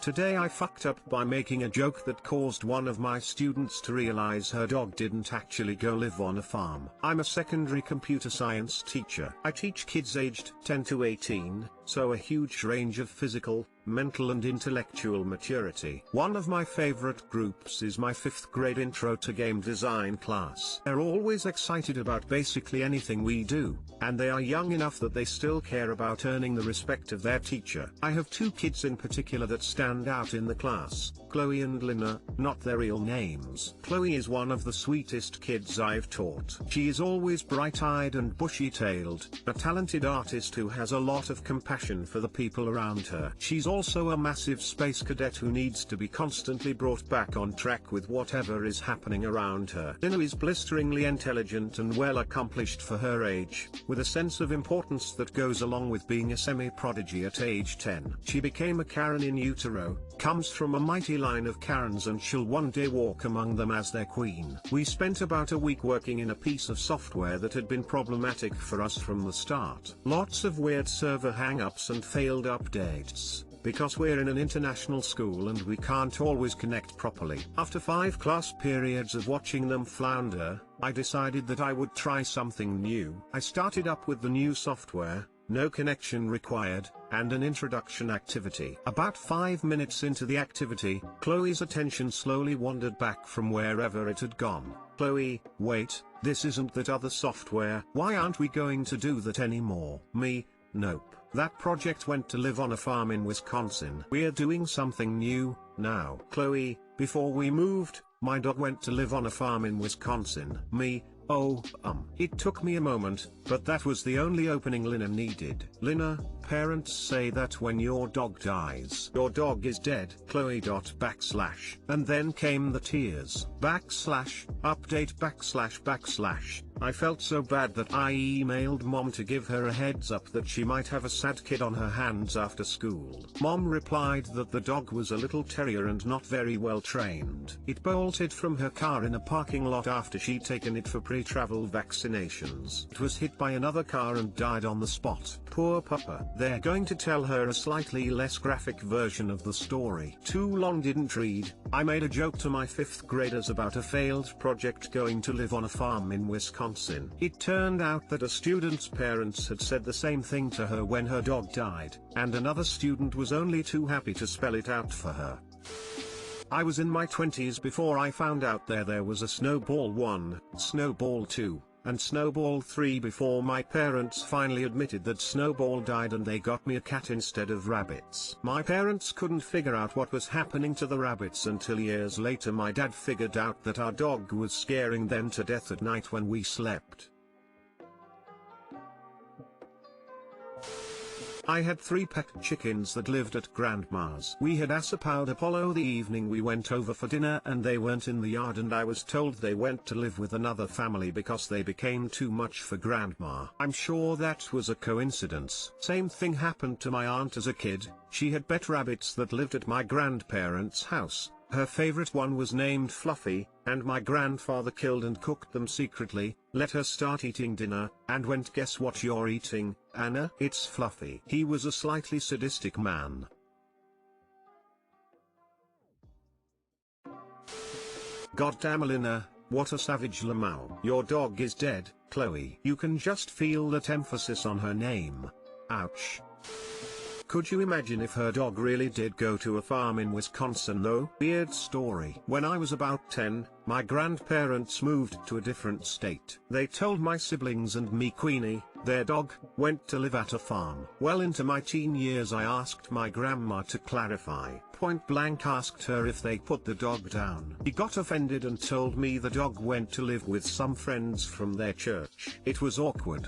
Today I fucked up by making a joke that caused one of my students to realize her dog didn't actually go live on a farm. I'm a secondary computer science teacher. I teach kids aged 10 to 18, so a huge range of physical, mental and intellectual maturity. One of my favorite groups is my 5th grade intro to game design class. They're always excited about basically anything we do, and they are young enough that they still care about earning the respect of their teacher. I have 2 kids in particular that stand out in the class, Chloe and Lina, not their real names. Chloe is one of the sweetest kids I've taught. She is always bright-eyed and bushy-tailed, a talented artist who has a lot of compassion for the people around her. She's also a massive space cadet who needs to be constantly brought back on track with whatever is happening around her. Lina is blisteringly intelligent and well accomplished for her age, with a sense of importance that goes along with being a semi-prodigy at age 10. She became a Karen in utero, comes from a mighty line of Karens, and she'll one day walk among them as their queen. We spent about a week working in a piece of software that had been problematic for us from the start. Lots of weird server hang-ups and failed updates, because we're in an international school and we can't always connect properly. After 5 class periods of watching them flounder, I decided that I would try something new. I started up with the new software, no connection required, and an introduction activity. About 5 minutes into the activity, Chloe's attention slowly wandered back from wherever it had gone. Chloe, wait, this isn't that other software. Why aren't we going to do that anymore? Me, nope. That project went to live on a farm in Wisconsin. We're doing something new now. Chloe, before we moved, my dog went to live on a farm in Wisconsin. Me, oh, It took me a moment, but that was the only opening Lina needed. Lina, parents say that when your dog dies, your dog is dead. Chloe. / And then came the tears. / update / I felt so bad that I emailed mom to give her a heads up that she might have a sad kid on her hands after school. Mom replied that the dog was a little terrier and not very well trained. It bolted from her car in a parking lot after she'd taken it for pre-travel vaccinations. It was hit by another car and died on the spot. Poor puppa. They're going to tell her a slightly less graphic version of the story. Too long didn't read. I made a joke to my 5th graders about a failed project going to live on a farm in Wisconsin. It turned out that a student's parents had said the same thing to her when her dog died, and another student was only too happy to spell it out for her. I was in my 20s before I found out there was a Snowball 1, Snowball 2, and Snowball 3 before my parents finally admitted that Snowball died and they got me a cat instead of rabbits. My parents couldn't figure out what was happening to the rabbits until years later my dad figured out that our dog was scaring them to death at night when we slept. I had 3 pet chickens that lived at Grandma's. We had Asapowed Apollo the evening we went over for dinner and they weren't in the yard, and I was told they went to live with another family because they became too much for Grandma. I'm sure that was a coincidence. Same thing happened to my aunt as a kid. She had pet rabbits that lived at my grandparents' house. Her favorite one was named Fluffy, and my grandfather killed and cooked them secretly, let her start eating dinner, and went, "Guess what you're eating, Anna?" "It's Fluffy." He was a slightly sadistic man. Goddamn Lina, what a savage Lamau. Your dog is dead, Chloe. You can just feel that emphasis on her name. Ouch. Could you imagine if her dog really did go to a farm in Wisconsin though? Weird story. When I was about 10, my grandparents moved to a different state. They told my siblings and me Queenie, their dog, went to live at a farm. Well into my teen years I asked my grandma to clarify. Point blank asked her if they put the dog down. She got offended and told me the dog went to live with some friends from their church. It was awkward.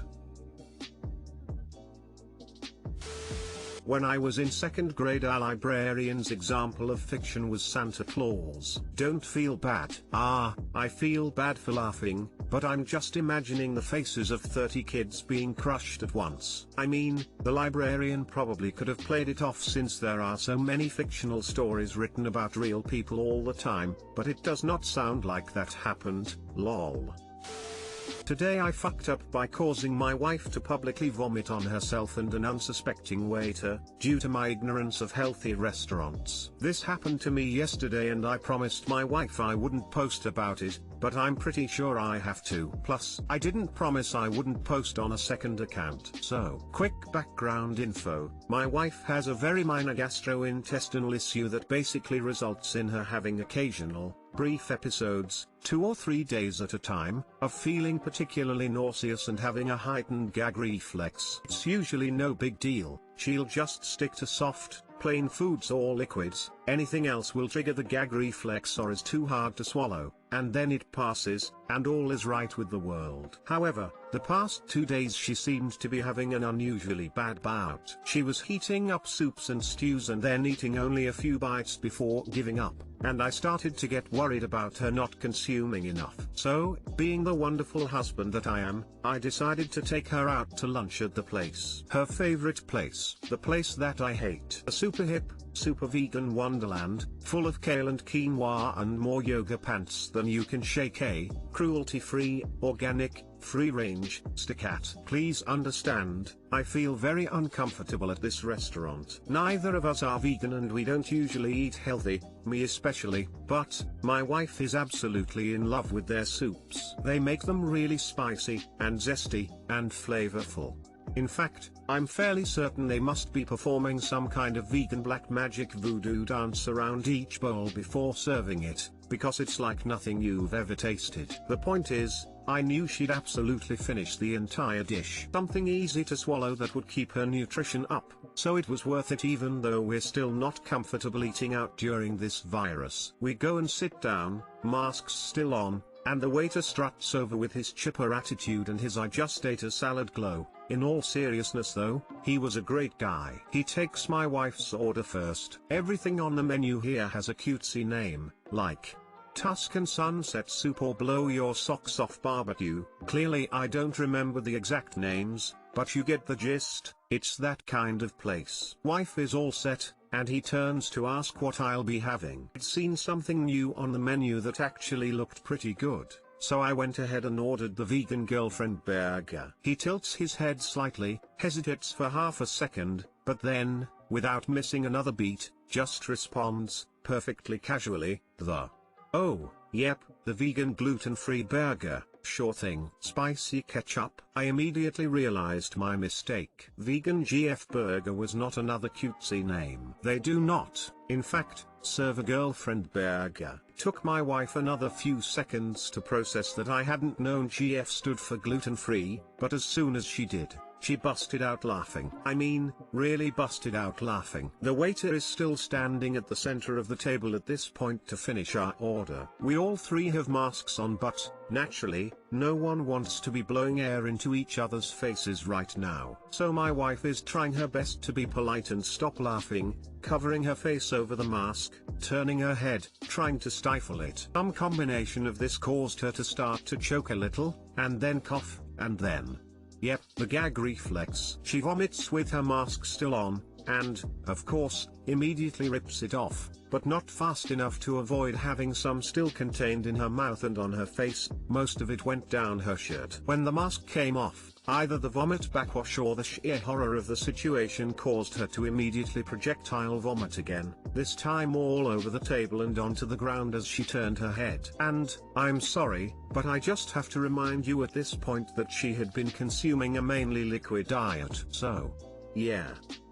When I was in 2nd grade, our librarian's example of fiction was Santa Claus. Don't feel bad. I feel bad for laughing, but I'm just imagining the faces of 30 kids being crushed at once. I mean, the librarian probably could have played it off since there are so many fictional stories written about real people all the time, but it does not sound like that happened, lol. Today I fucked up by causing my wife to publicly vomit on herself and an unsuspecting waiter, due to my ignorance of healthy restaurants. This happened to me yesterday and I promised my wife I wouldn't post about it, but I'm pretty sure I have to. Plus, I didn't promise I wouldn't post on a second account. So, quick background info. My wife has a very minor gastrointestinal issue that basically results in her having occasional, brief episodes, 2 or 3 days at a time, of feeling particularly nauseous and having a heightened gag reflex. It's usually no big deal, she'll just stick to soft, plain foods or liquids, anything else will trigger the gag reflex or is too hard to swallow, and then it passes, and all is right with the world. However, the past 2 days she seemed to be having an unusually bad bout. She was heating up soups and stews and then eating only a few bites before giving up, and I started to get worried about her not consuming enough. So, being the wonderful husband that I am, I decided to take her out to lunch at the place. Her favorite place. The place that I hate. A super hip, super vegan wonderland, full of kale and quinoa and more yoga pants than you can shake. A cruelty-free, organic, free-range steak at. Please understand, I feel very uncomfortable at this restaurant. Neither of us are vegan and we don't usually eat healthy, me especially, but my wife is absolutely in love with their soups. They make them really spicy, and zesty, and flavorful. In fact, I'm fairly certain they must be performing some kind of vegan black magic voodoo dance around each bowl before serving it, because it's like nothing you've ever tasted. The point is, I knew she'd absolutely finish the entire dish. Something easy to swallow that would keep her nutrition up, so it was worth it even though we're still not comfortable eating out during this virus. We go and sit down, masks still on, and the waiter struts over with his chipper attitude and his "I just ate a salad" glow. In all seriousness though, he was a great guy. He takes my wife's order first. Everything on the menu here has a cutesy name, like Tuscan Sunset Soup or Blow Your Socks Off Barbecue. Clearly I don't remember the exact names, but you get the gist. It's that kind of place. Wife is all set, and he turns to ask what I'll be having. I'd seen something new on the menu that actually looked pretty good, so I went ahead and ordered the vegan girlfriend burger. He tilts his head slightly, hesitates for half a second, but then, without missing another beat, just responds, perfectly casually, "Oh, yep, the vegan gluten-free burger, sure thing." Spicy ketchup. I immediately realized my mistake. Vegan GF burger was not another cutesy name. They do not, in fact, serve a girlfriend burger. Took my wife another few seconds to process that I hadn't known GF stood for gluten-free, but as soon as she did, she busted out laughing. I mean, really busted out laughing. The waiter is still standing at the center of the table at this point to finish our order. We all three have masks on, but, naturally, no one wants to be blowing air into each other's faces right now. So my wife is trying her best to be polite and stop laughing, covering her face over the mask, turning her head, trying to stifle it. Some combination of this caused her to start to choke a little, and then cough, and then, yep, the gag reflex. She vomits with her mask still on, and, of course, immediately rips it off, but not fast enough to avoid having some still contained in her mouth and on her face. Most of it went down her shirt. When the mask came off, either the vomit backwash or the sheer horror of the situation caused her to immediately projectile vomit again, this time all over the table and onto the ground as she turned her head. And, I'm sorry, but I just have to remind you at this point that she had been consuming a mainly liquid diet. So, yeah.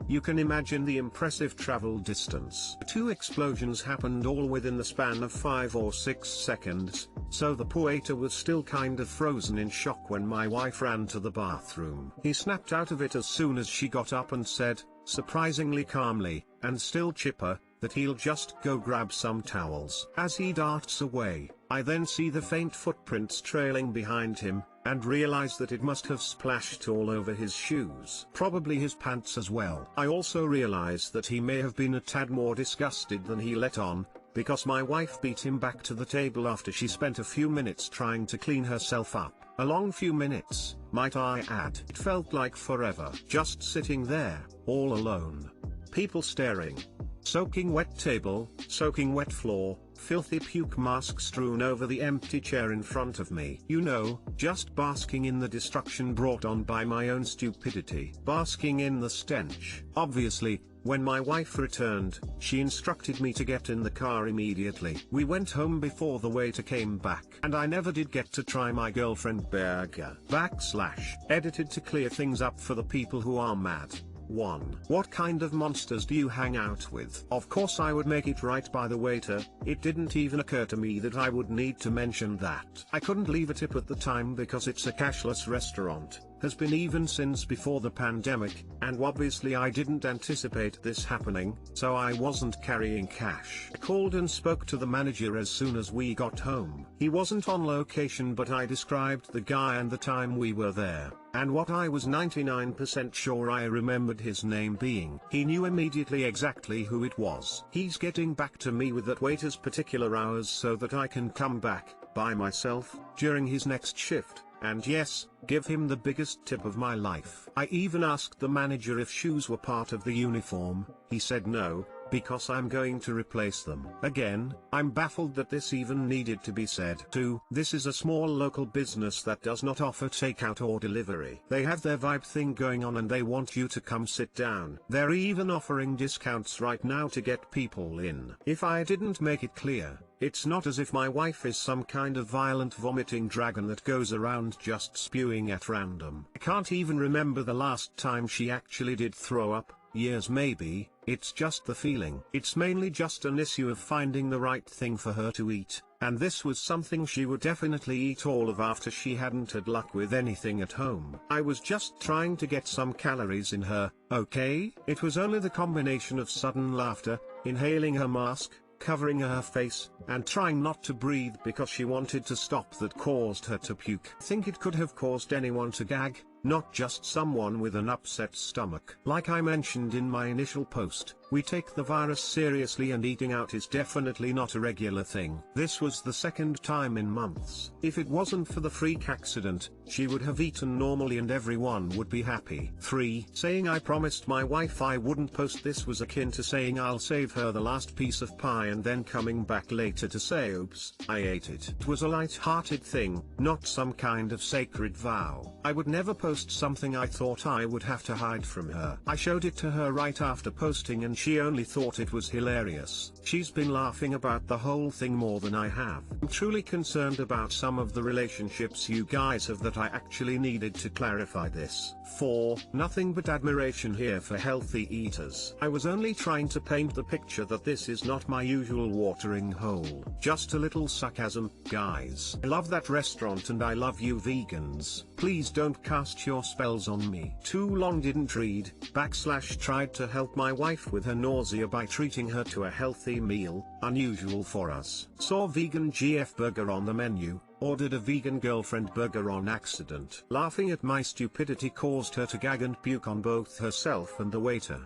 You can imagine the impressive travel distance. 2 explosions happened all within the span of 5 or 6 seconds, so the poor waiter was still kind of frozen in shock when my wife ran to the bathroom. He snapped out of it as soon as she got up and said, surprisingly calmly, and still chipper, that he'll just go grab some towels. As he darts away, I then see the faint footprints trailing behind him, and realize that it must have splashed all over his shoes. Probably his pants as well. I also realize that he may have been a tad more disgusted than he let on, because my wife beat him back to the table after she spent a few minutes trying to clean herself up. A long few minutes, might I add. It felt like forever. Just sitting there, all alone. People staring. Soaking wet table, soaking wet floor, filthy puke mask strewn over the empty chair in front of me. You know, just basking in the destruction brought on by my own stupidity. Basking in the stench. Obviously, when my wife returned, she instructed me to get in the car immediately. We went home before the waiter came back, and I never did get to try my girlfriend burger. / edited to clear things up for the people who are mad. 1. What kind of monsters do you hang out with? Of course I would make it right by the waiter. It didn't even occur to me that I would need to mention that. I couldn't leave a tip at the time because it's a cashless restaurant, has been even since before the pandemic, and obviously I didn't anticipate this happening, so I wasn't carrying cash. I called and spoke to the manager as soon as we got home. He wasn't on location, but I described the guy and the time we were there, and what I was 99% sure I remembered his name being. He knew immediately exactly who it was. He's getting back to me with that waiter's particular hours so that I can come back, by myself, during his next shift. And yes, give him the biggest tip of my life. I even asked the manager if shoes were part of the uniform. He said no, because I'm going to replace them. Again, I'm baffled that this even needed to be said. 2. This is a small local business that does not offer takeout or delivery. They have their vibe thing going on and they want you to come sit down. They're even offering discounts right now to get people in. If I didn't make it clear, it's not as if my wife is some kind of violent vomiting dragon that goes around just spewing at random. I can't even remember the last time she actually did throw up. Years maybe. It's just the feeling. It's mainly just an issue of finding the right thing for her to eat, and this was something she would definitely eat all of after she hadn't had luck with anything at home. I was just trying to get some calories in her, okay? It was only the combination of sudden laughter, inhaling her mask, covering her face, and trying not to breathe because she wanted to stop that caused her to puke. I think it could have caused anyone to gag, not just someone with an upset stomach. Like I mentioned in my initial post, we take the virus seriously and eating out is definitely not a regular thing. This was the second time in months. If it wasn't for the freak accident, she would have eaten normally and everyone would be happy. 3. Saying I promised my wife I wouldn't post this was akin to saying I'll save her the last piece of pie and then coming back later to say oops, I ate it. It was a light-hearted thing, not some kind of sacred vow. I would never post something I thought I would have to hide from her. I showed it to her right after posting and she only thought it was hilarious. She's been laughing about the whole thing more than I have. I'm truly concerned about some of the relationships you guys have that I actually needed to clarify this. 4. Nothing but admiration here for healthy eaters. I was only trying to paint the picture that this is not my usual watering hole. Just a little sarcasm, guys. I love that restaurant and I love you vegans. Please don't cast your spells on me. Too long didn't read, / tried to help my wife with her nausea by treating her to a healthy meal, unusual for us. Saw vegan GF burger on the menu, ordered a vegan girlfriend burger on accident. Laughing at my stupidity caused her to gag and puke on both herself and the waiter.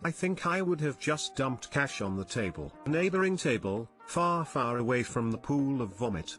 I think I would have just dumped cash on the table. A neighboring table, far away from the pool of vomit.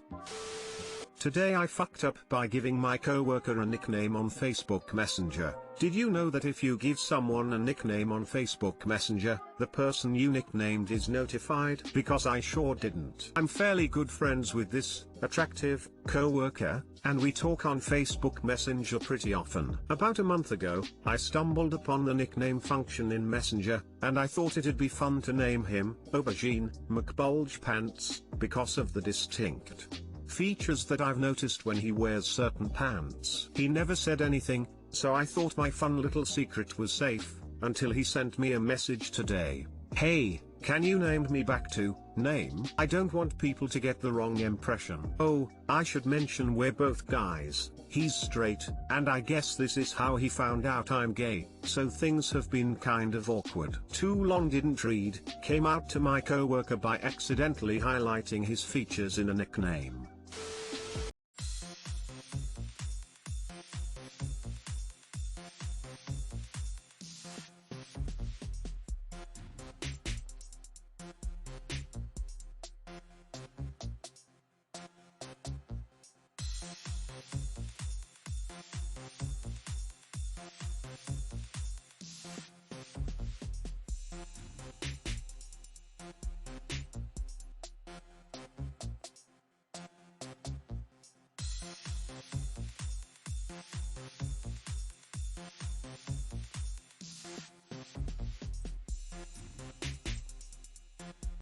Today I fucked up by giving my coworker a nickname on Facebook Messenger. Did you know that if you give someone a nickname on Facebook Messenger, the person you nicknamed is notified? Because I sure didn't. I'm fairly good friends with this attractive coworker, and we talk on Facebook Messenger pretty often. About a month ago, I stumbled upon the nickname function in Messenger, and I thought it'd be fun to name him Aubergine McBulge Pants, because of the distinct features that I've noticed when he wears certain pants. He never said anything, so I thought my fun little secret was safe, until he sent me a message today. Hey, can you name me back to name? I don't want people to get the wrong impression. Oh, I should mention we're both guys. He's straight, and I guess this is how he found out I'm gay, so things have been kind of awkward. Too long didn't read, came out to my coworker by accidentally highlighting his features in a nickname.